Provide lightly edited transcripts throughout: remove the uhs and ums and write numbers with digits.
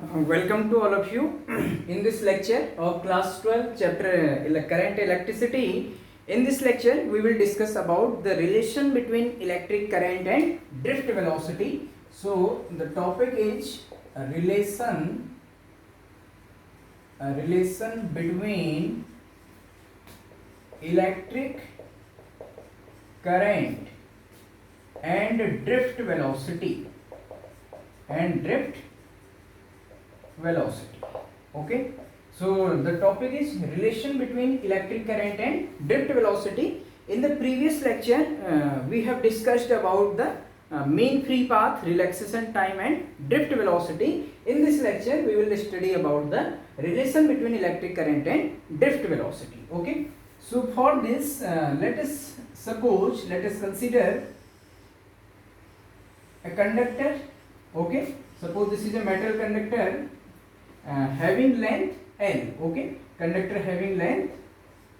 Welcome to all of you in this lecture of class 12 chapter current electricity. In this lecture we will discuss about the relation between electric current and drift velocity. So the topic is a relation between electric current and drift velocity okay. So the topic is relation between electric current and drift velocity. In the previous lecture we have discussed about the mean free path, relaxation time and drift velocity. In this lecture we will study about the relation between electric current and drift velocity. Okay, so for this let us consider a conductor. Okay, suppose this is a metal conductor having length L. Okay, conductor having length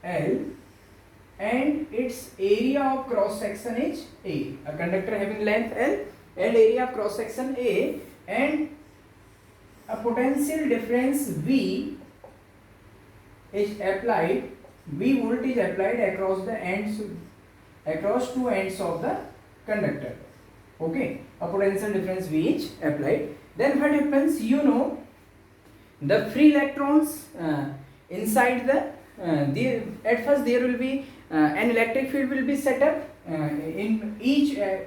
L and its area of cross section is A. A conductor having length L and area of cross section A, and a potential difference V is applied. V voltage applied across two ends of the conductor. Okay, a potential difference V is applied. Then what happens? The free electrons inside at first there will be an electric field will be set up in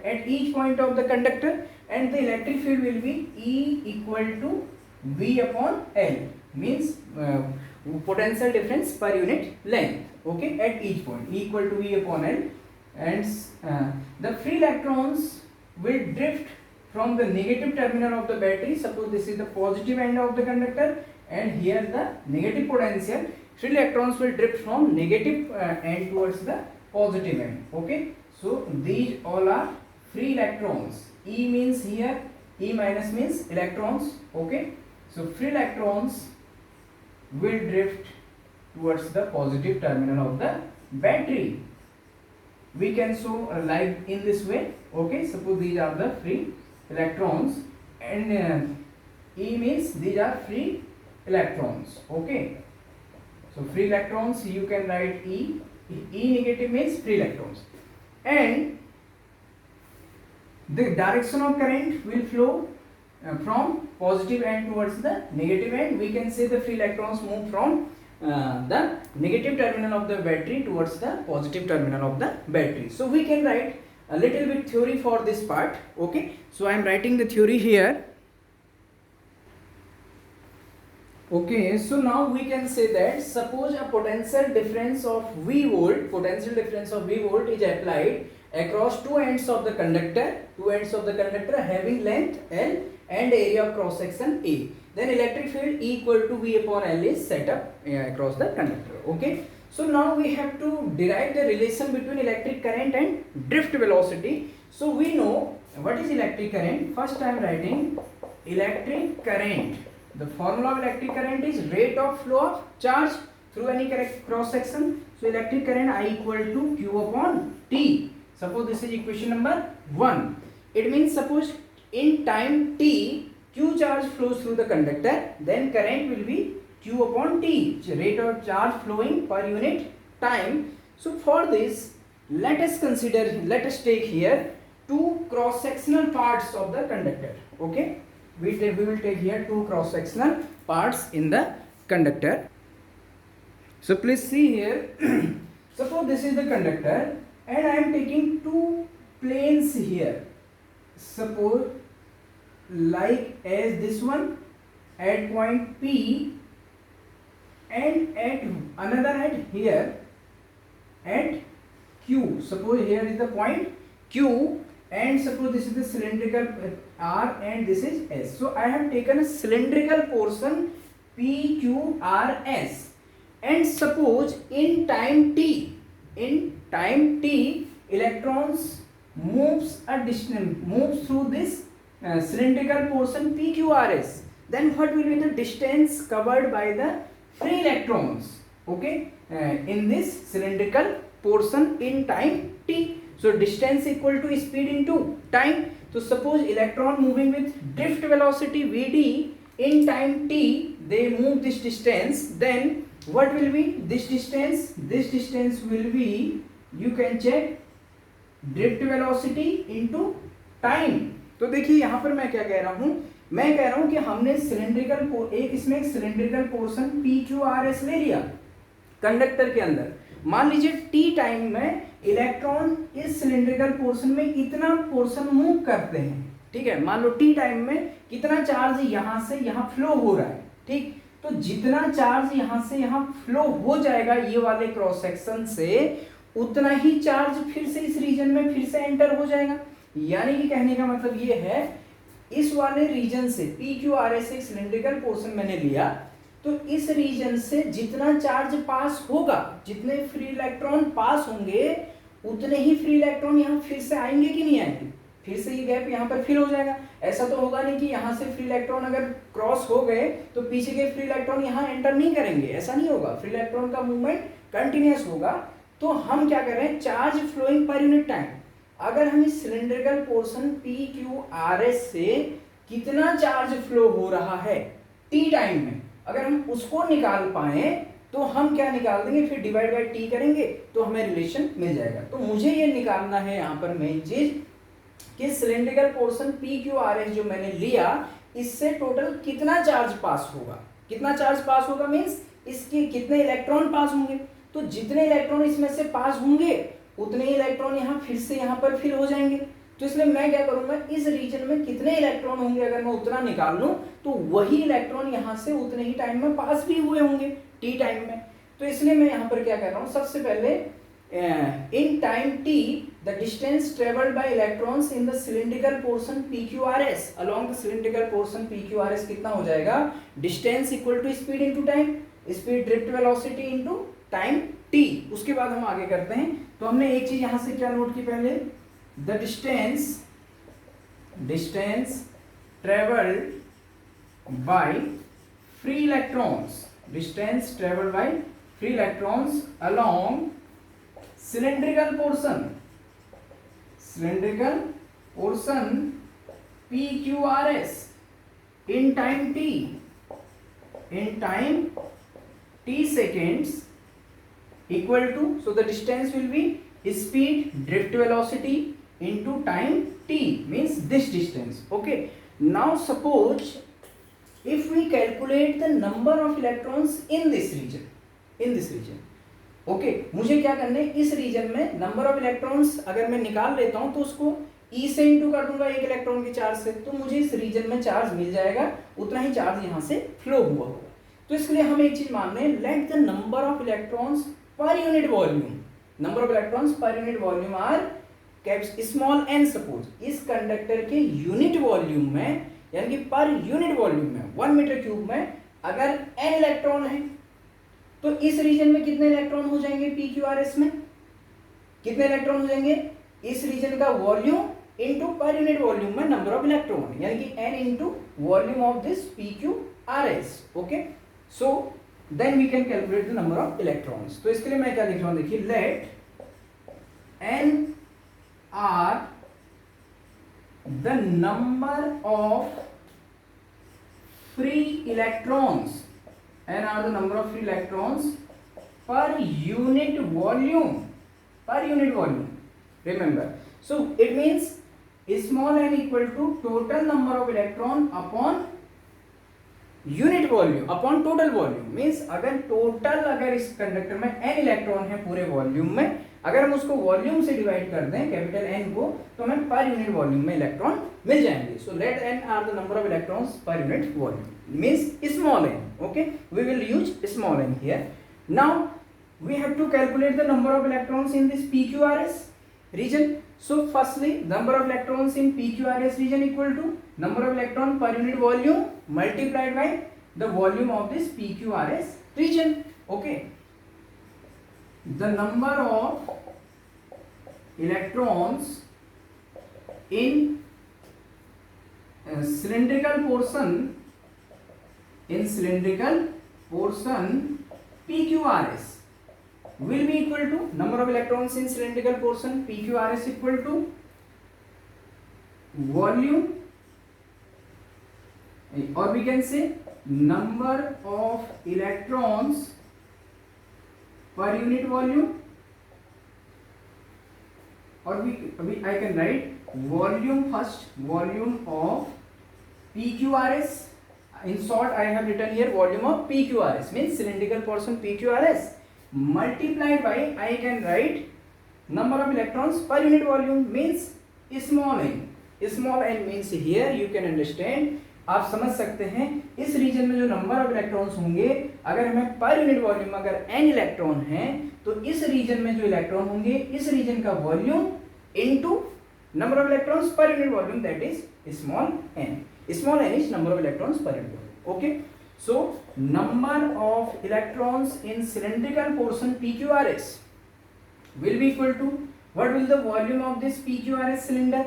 at each point of the conductor, and the electric field will be E equal to V upon L, means potential difference per unit length. Okay, at each point E equal to V upon L, and the free electrons will drift from the negative terminal of the battery. Suppose this is the positive end of the conductor and here the negative potential. Free electrons will drift from negative end towards the positive end. Okay, so these all are free electrons. E means here, E minus means electrons. Okay, so free electrons will drift towards the positive terminal of the battery. We can show like in this way. Okay, suppose these are the free electrons and E means these are free electrons. Okay, so free electrons you can write E. E negative means free electrons, and the direction of current will flow from positive end towards the negative end. We can say the free electrons move from the negative terminal of the battery towards the positive terminal of the battery. So we can write a little bit theory for this part. Okay, so I am writing the theory here. Okay, so now we can say that suppose a potential difference of V volt is applied across two ends of the conductor having length L and area of cross section A. Then electric field E equal to V upon L is set up across the conductor. Okay, so now we have to derive the relation between electric current and drift velocity. So we know what is electric current. First I am writing electric current. The formula of electric current is rate of flow of charge through any cross section. So electric current I equal to Q upon T. Suppose this is equation number 1. It means suppose in time T Q charge flows through the conductor, then current will be Q upon T, rate of charge flowing per unit time. So for this let us take here two cross sectional parts of the conductor. Okay, we will take here two cross sectional parts in the conductor. So please see here. Suppose this is the conductor and I am taking two planes here. Suppose like as this one at point P and at another at here at Q. Suppose here is the point Q and suppose this is the cylindrical R and this is S. So I have taken a cylindrical portion PQRS, and suppose in time T electrons moves through this cylindrical portion PQRS. Then what will be the distance covered by the free electrons? Okay, in this cylindrical portion in time T. So distance equal to speed into time. So suppose electron moving with drift velocity Vd in time t they move this distance, then what will be this distance? This distance will be, you can check, drift velocity into time. तो देखिए यहाँ पर मैं क्या कह रहा हूँ, मैं कह रहा हूँ कि हमने सिलेंड्रिकल इसमें एक cylindrical portion P Q R S ले लिया कंडक्टर के अंदर. मान लीजिए टी टाइम में इलेक्ट्रॉन इस सिलेंड्रिकल पोर्शन में इतना पोर्शन मूव करते हैं. ठीक है, मान लो टी टाइम में कितना चार्ज यहां से यहां फ्लो हो रहा है. ठीक, तो जितना चार्ज यहां से यहां फ्लो हो जाएगा ये वाले क्रॉस सेक्शन से, उतना ही चार्ज फिर से इस रीजन में फिर से एंटर हो जाएगा. यानी कि कहने का मतलब ये है, इस वाले रीजन से पी क्यू आर एस एक सिलेंड्रिकल पोर्शन मैंने लिया, तो इस रीजन से जितना चार्ज पास होगा, जितने फ्री इलेक्ट्रॉन पास होंगे, उतने ही फ्री इलेक्ट्रॉन यहाँ फिर से आएंगे कि नहीं आएंगे, फिर से ये गैप यहाँ पर फिल हो जाएगा. ऐसा तो होगा नहीं कि यहाँ से फ्री इलेक्ट्रॉन अगर क्रॉस हो गए तो पीछे के फ्री इलेक्ट्रॉन यहाँ एंटर नहीं करेंगे, ऐसा नहीं होगा. फ्री इलेक्ट्रॉन का मूवमेंट कंटिन्यूअस होगा. तो हम क्या कर रहे हैं, charge flowing per unit time. अगर हम इस cylindrical portion P Q R S से कितना चार्ज फ्लो हो रहा है टी टाइम में, अगर हम उसको निकाल पाए तो हम क्या निकाल देंगे, फिर डिवाइड बाय टी करेंगे तो हमें रिलेशन मिल जाएगा. तो मुझे ये निकालना है यहाँ पर मेन चीज कि cylindrical portion P Q R S जो मैंने लिया, इससे टोटल कितना चार्ज पास होगा. कितना चार्ज पास होगा मीन्स इसके कितने इलेक्ट्रॉन पास होंगे. तो जितने इलेक्ट्रॉन इसमें से पास होंगे उतने ही इलेक्ट्रॉन यहाँ फिर से यहाँ पर फिल हो जाएंगे. तो इसलिए मैं क्या करूंगा, इस रीजन में कितने इलेक्ट्रॉन होंगे अगर मैं उतना निकाल लूं, तो वही इलेक्ट्रॉन यहाँ से उतने ही टाइम में पास भी हुए होंगे टी टाइम में. तो इसलिए मैं यहाँ पर क्या कर रहा हूँ, सबसे पहले in time t the distance traveled by electrons in the cylindrical portion PQRS along the cylindrical portion PQRS कितना हो जाएगा, distance equal to speed into time, speed drift velocity into time t. उसके बाद हम आगे करते हैं. तो हमने एक चीज यहाँ से क्या नोट की, पहले the distance traveled by free electrons, distance traveled by free electrons along cylindrical portion PQRS in time t seconds equal to, so the distance will be speed drift velocity into time t, means this distance. Okay, now suppose if we calculate the number of electrons in this region. Okay मुझे क्या करना है, इस reason में number of electrons अगर मैं निकाल लेता हूं तो उसको ई से इंटू कर दूंगा एक इलेक्ट्रॉन के चार्ज से, तो मुझे इस रीजन में चार्ज मिल जाएगा, उतना ही चार्ज यहां से फ्लो हुआ होगा. तो इसके लिए हम एक चीज मान रहे हैं, let the number of electrons per unit volume, number of electrons per unit volume are small N. Suppose इस कंडक्टर के यूनिट वॉल्यूम में, यानी कि पर यूनिट वॉल्यूम में 1 मीटर क्यूब में अगर n इलेक्ट्रॉन है, तो इस रीजन में कितने इलेक्ट्रॉन हो जाएंगे पी क्यू आर एस में, कितने इलेक्ट्रॉन हो जाएंगे, इस रीजन का volume into per unit volume में नंबर ऑफ इलेक्ट्रॉन, यानी कि n into volume of this P Q R S. Okay, so then we can calculate the number of electrons. तो इसके लिए मैं क्या लिख रहा हूं, देखिए let n are the number of free electrons, n are the number of free electrons per unit volume, remember. So it means small n equal to total number of electron upon unit volume upon total volume. means अगर इस conductor में n electron है पूरे volume में, अगर हम उसको volume से डिवाइड कर दें कैपिटल N को, तो हमें पर यूनिट वॉल्यूम में इलेक्ट्रॉन मिल जाएंगे. So let n are the number of electrons per unit volume, means small n. okay, we will use small n here. Now we have to calculate the number of electrons in this PQRS region. So firstly number of electrons in PQRS region equal to number of electron per unit volume multiplied by the volume of this PQRS region. Okay, the number of electrons in cylindrical portion PQRS will be equal to number of electrons in cylindrical portion PQRS equal to volume or we can say number of electrons per unit volume, or I can write volume first, volume of PQRS. In short, I have written here volume of PQRS means cylindrical portion PQRS multiplied by, I can write number of electrons per unit volume means small n. Small n means here you can understand, आप समझ सकते हैं इस reason में जो number of electrons होंगे, अगर हमें पर यूनिट वॉल्यूम में अगर n इलेक्ट्रॉन हैं तो इस रीजन में जो इलेक्ट्रॉन होंगे इस रीजन का volume into number of electrons per unit volume, that is small n. Small n is number of electrons per unit volume. Okay, so number of electrons in cylindrical portion PQRS will be equal to, what will the volume of this PQRS cylinder?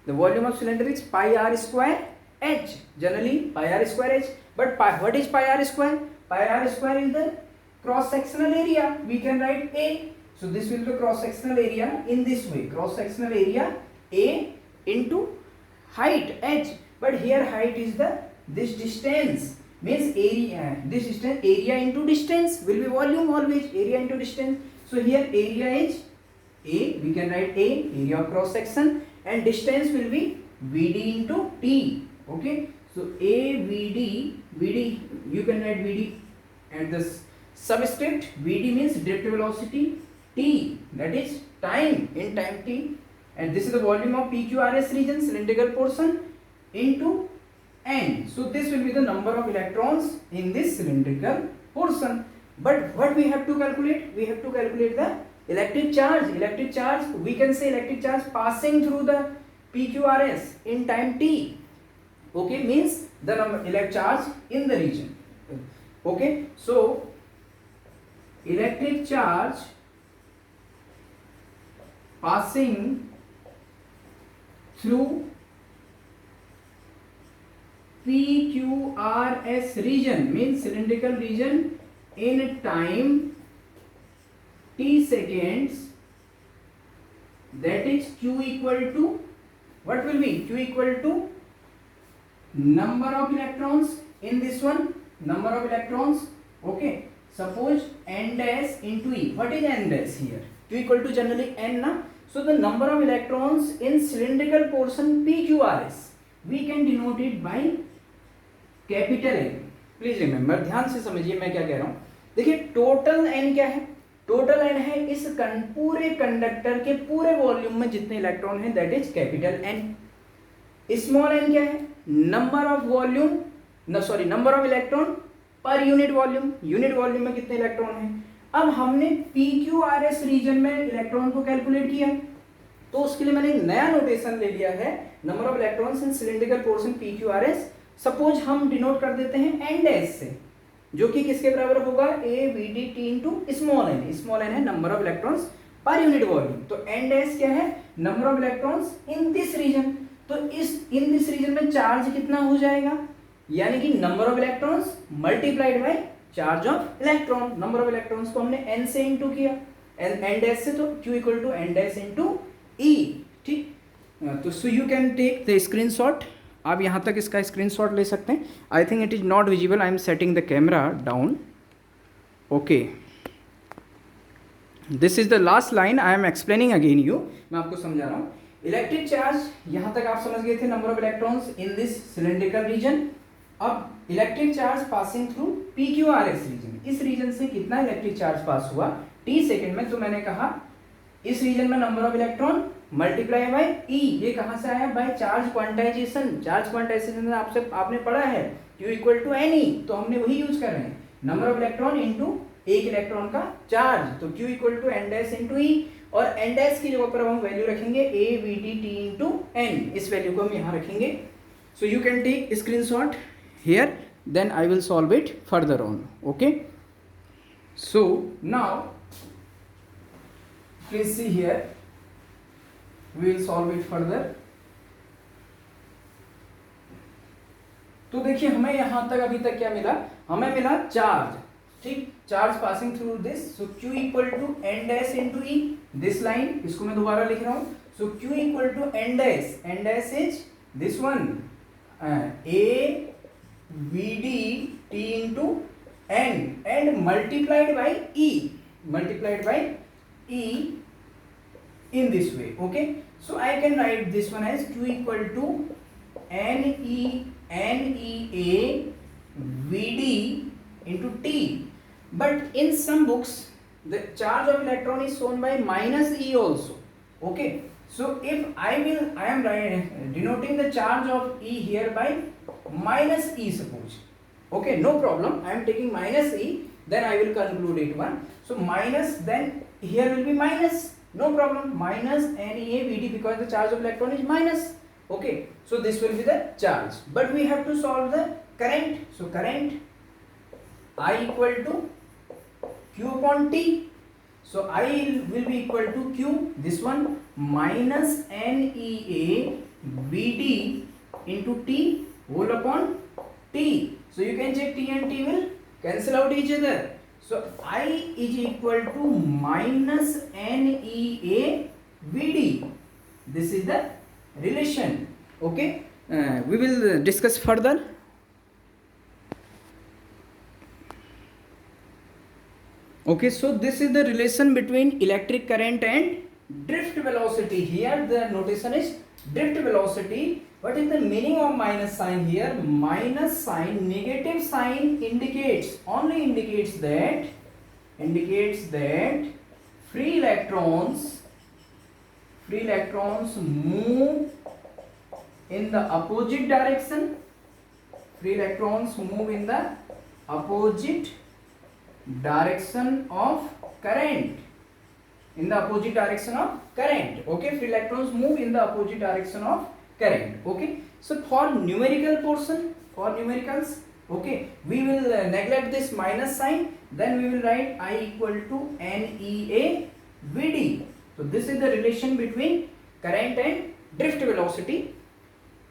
The volume of cylinder is pi r square h, generally pi r square h, but what is pi r square? Pi r square is the cross sectional area, we can write A. So this will be the cross sectional area in this way, cross sectional area A into height h, but here height is the this distance means area, this distance, area into distance will be volume always, area into distance. So here area is A, we can write A, area of cross section, and distance will be VD into T. Okay, so A VD you can write VD and this subscript VD means drift velocity, T that is time, in time T, and this is the volume of PQRS region, cylindrical portion, into n. So this will be the number of electrons in this cylindrical portion. But what we have to calculate? We have to calculate the electric charge. Electric charge, we can say electric charge passing through the PQRS in time t. Okay, means the number electric charge in the region. Okay, so electric charge passing through PQRS region means cylindrical region in time t seconds, that is Q equal to, what will be Q equal to number of electrons in this one, number of electrons. Okay, suppose n dash into E. What is n dash here? Q equal to generally n na. So the number of electrons in cylindrical portion PQRS we can denote it by capital N. Please remember, ध्यान से समझिए मैं क्या कह रहा हूं. देखिए total N क्या है? टोटल एन है इस पूरे कंडक्टर के पूरे वॉल्यूम में जितने इलेक्ट्रॉन हैं, that is capital N. Small N क्या है? Number of volume, number of electron per unit volume. Unit volume में कितने इलेक्ट्रॉन हैं. अब हमने PQRS रीजन में इलेक्ट्रॉन को कैलकुलेट किया तो उसके लिए मैंने एक नया नोटेशन ले लिया है, number of electrons in cylindrical portion PQRS. Suppose हम डिनोट कर देते हैं एन डैश से, जो कि किसके बराबर होगा? A V D T into small N. Small N है number of electrons per unit volume, तो एन डैश क्या है? Number of electrons in this region. तो इस इन दिस रीजन में चार्ज कितना हो जाएगा? यानी कि number of electrons multiplied by charge of electron. Number of electrons को हमने एन से इंटू किया, एन डैश से, तो Q equal to N dash into E. ठीक, तो so you can take the screenshot. आप यहाँ तक इसका स्क्रीनशॉट ले सकते हैं. I think it is not visible, I am setting the camera down. Okay, this is the last line, I am explaining again you. मैं आपको समझा रहा हूँ. इलेक्ट्रिक चार्ज यहाँ तक आप समझ गए थे, number of electrons in this cylindrical region. अब electric charge passing through PQRS region, इस रीजन से कितना इलेक्ट्रिक चार्ज पास हुआ t सेकेंड में. तो मैंने कहा इस रीजन में number of electron multiply by E. ये कहाँ से आया? By charge quantization. Charge quantization आपने पढ़ा है Q इक्वल टू NE, तो हमने वही यूज कर रहे हैं. नंबर ऑफ इलेक्ट्रॉन इंटू एक इलेक्ट्रॉन का चार्ज, तो Q equal to n dash into E. और n डैश की जगह पर हम वैल्यू रखेंगे A V D T into N. इस वैल्यू को हम यहाँ रखेंगे. So you can take screenshot here, then I will solve it further on. Okay, so now please see here, we will solve it further. तो देखिए हमें यहां तक अभी तक क्या मिला? हमें मिला चार्ज. ठीक, charge passing through this, so Q equal to n dash into E. This line, इसको मैं दोबारा लिख रहा हूं. So Q equal to n dash, n dash is this one, A Vd T into N and multiplied by E, in this way. Okay, so I can write this one as Q equal to NEA Vd into T. But in some books the charge of electron is shown by minus E also. Okay, so if I am denoting the charge of E here by minus E, suppose. Okay, no problem, I am taking minus E, then I will conclude it one. So minus, then here will be minus, no problem, minus NEA Vd, because the charge of electron is minus. Okay, so this will be the charge, but we have to solve the current. So current I equal to Q upon T. So I will be equal to Q, this one, minus NEA Vd into T whole upon T. So you can check T and T will cancel out each other. So I is equal to minus NEA Vd. This is the relation. Okay, we will discuss further. Okay, so this is the relation between electric current and drift velocity. Here the notation is drift velocity. What is the meaning of minus sign here? Minus sign, negative sign indicates that free electrons move in the opposite direction. Free electrons move in the opposite direction of current. Okay, free electrons move in the opposite direction of current. Okay, so for numericals, okay, we will neglect this minus sign, then we will write I equal to NEA Vd. So this is the relation between current and drift velocity.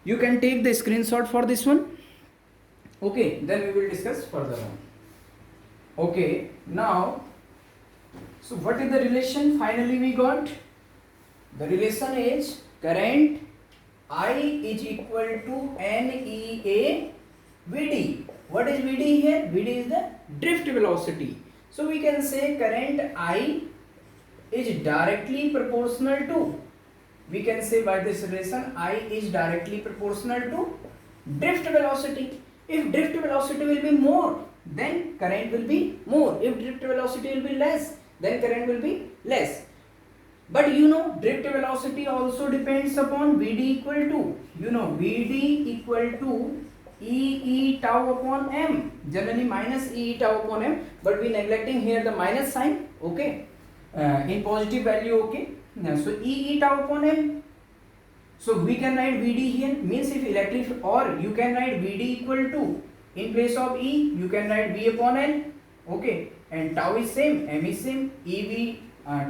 You can take the screenshot for this one. Okay, then we will discuss further on. Okay, now, so what is the relation finally we got? The relation is current I is equal to NEA Vd. What is Vd here? Vd is the drift velocity. So we can say current I is directly proportional to, we can say by this relation, I is directly proportional to drift velocity. If drift velocity will be more, then current will be more. If drift velocity will be less, then current will be less. But you know, drift velocity also depends upon Vd equal to, Vd equal to E tau upon m. Generally minus E tau upon m, but we neglecting here the minus sign. Okay, in positive value. Okay, so E tau upon m. So we can write Vd here, means if electric, or you can write Vd equal to, in place of E you can write V upon N. Okay, and tau is same, m is same, EV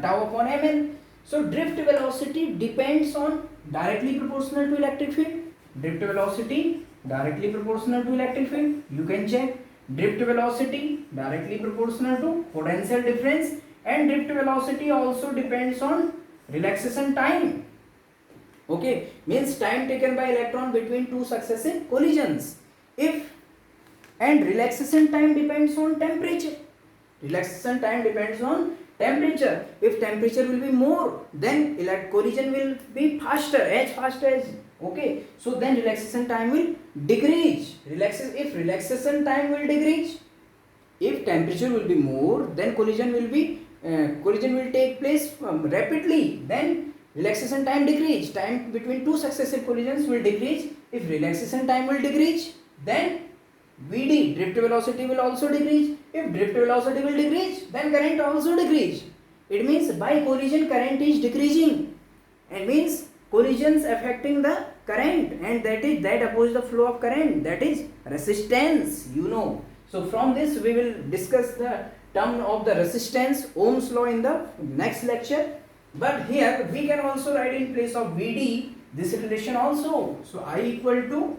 tau upon ml. So drift velocity depends on directly proportional to electric field. Drift velocity directly proportional to electric field. You can check drift velocity directly proportional to potential difference, and drift velocity also depends on relaxation time. Okay, means time taken by electron between two successive collisions. And relaxation time depends on temperature. Relaxation time depends on temperature. If temperature will be more, then collision will be faster, as fast as. Okay, so then relaxation time will decrease. If relaxation time will decrease, if temperature will be more, then collision will take place rapidly. Then relaxation time decrease. Time between two successive collisions will decrease. If relaxation time will decrease, then Vd, drift velocity, will also decrease. If drift velocity will decrease, then current also decrease. It means by collision current is decreasing, and means collisions affecting the current, and that opposes the flow of current, that is resistance. So from this we will discuss the term of the resistance, Ohm's law, in the next lecture. But here we can also write in place of Vd this relation also. So I equal to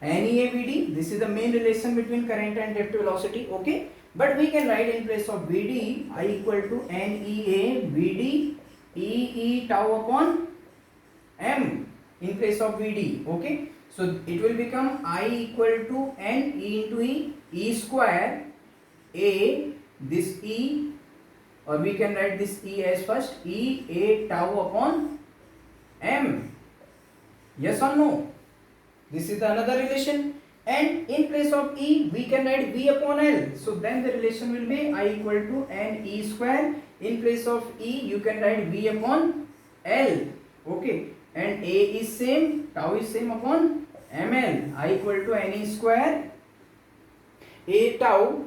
NEA Vd. This is the main relation between current and drift velocity. Okay, but we can write in place of Vd I equal to NEA Vd E tau upon m in place of Vd. Okay, So it will become I equal to N E into E square A, this E, or we can write this E as first, E A tau upon M. Yes or no? This is the another relation. And in place of E, we can write V upon L. So then the relation will be I equal to N E square. In place of E, you can write V upon L. Okay. And A is same, tau is same upon ML. I equal to N E square A tau,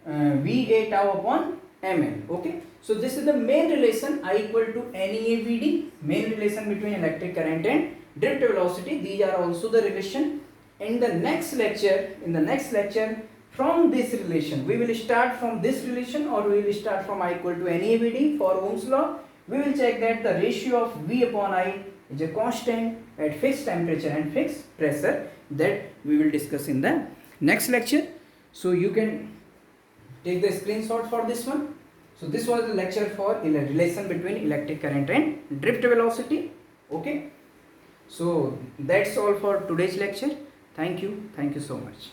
V A tau upon ML. Okay. So this is the main relation I equal to NEAVD, main relation between electric current and drift velocity. These are also the relation. In the next lecture, from this relation, we will start from this relation, or we will start from I equal to NEAVD for Ohm's law. We will check that the ratio of V upon I is a constant at fixed temperature and fixed pressure. That we will discuss in the next lecture. So you can take the screenshot for this one. So this was the lecture for relation between electric current and drift velocity. Okay. So that's all for today's lecture. Thank you so much.